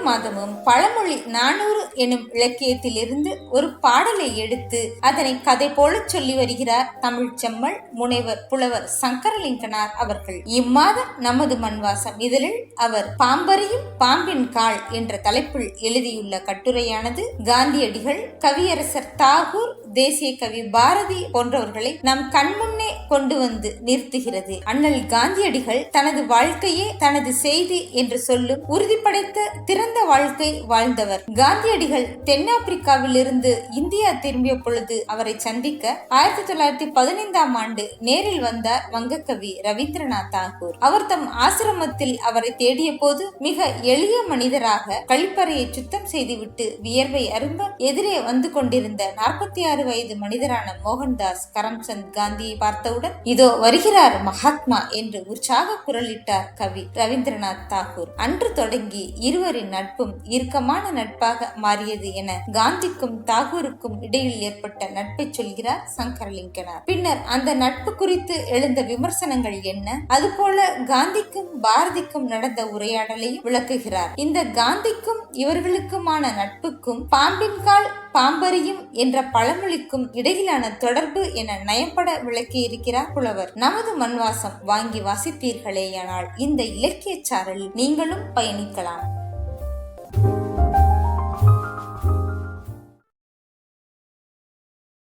மாதமும் பழமொழி 400 எனும் இலக்கியத்திலிருந்து ஒரு பாடலை எடுத்து அதனை கதை போல சொல்லி வருகிறார் தமிழ் செம்மல் முனைவர் புலவர் சங்கரலிங்கனார் அவர்கள். இம்மாதம் நமது மண்வாசம் இதழில் அவர் பாம்பரியும் பாம்பின் கால் என்ற தலைப்பில் எழுதியுள்ள கட்டுரையானது காந்தியடிகள், கவியரசர் தாகூர், தேசிய கவி பாரதி போன்றவர்களை நம் கண்முன்னே கொண்டு வந்து நிறுத்துகிறது. அண்ணல் காந்தியடிகள் தனது வாழ்க்கையே தனது செய்தி என்று சொல்லும் உறுதிப்படைத்த திறந்த வாழ்க்கை வாழ்ந்தவர். காந்தியடிகள் தென்னாப்பிரிக்காவில் இருந்து இந்தியா திரும்பிய பொழுது அவரை சந்திக்க 1915ஆம் ஆண்டு நேரில் வந்தார் வங்கக்கவி ரவீந்திரநாத் தாகூர். அவர் தம் ஆசிரமத்தில் அவரை தேடிய போது மிக எளிய மனிதராக கழிப்பறையை சுத்தம் செய்துவிட்டு வியர்வை அரும்ப எதிரே வந்து கொண்டிருந்த 46 வயது மனிதரான மோகன்தாஸ் கரம்சந்த் காந்தியை பார்த்தவுடன் இதோ வருகிறார் மகாத்மா என்று உற்சாக குரலிட்டார் கவி ரவீந்திரநாத் தாகூர். அன்று தொடங்கி இருவரின் நட்பும் இறுக்கமான நட்பாக மாறியது என காந்திக்கும் தாகூருக்கும் இடையில் ஏற்பட்ட நட்பை சொல்கிறார் சங்கரலிங்கனார். பின்னர் அந்த நட்பு குறித்து எழுந்த விமர்சனங்கள் என்ன, அதுபோல காந்திக்கும் பாரதிக்கும் நடந்த உரையாடலையும் விளக்குகிறார். இந்த காந்திக்கும் இவர்களுக்குமான நட்புக்கும் பாம்பின் கால் பாம்பரியும் என்ற பழமொழிக்கும் இடையிலான தொடர்பு என நயப்பட விளக்கி இருக்கிறார் புலவர். நமது மண்வாசம் வாங்கி வாசித்தீர்களேயானால் இந்த இலக்கிய சாரலில் நீங்களும் பயணிக்கலாம்.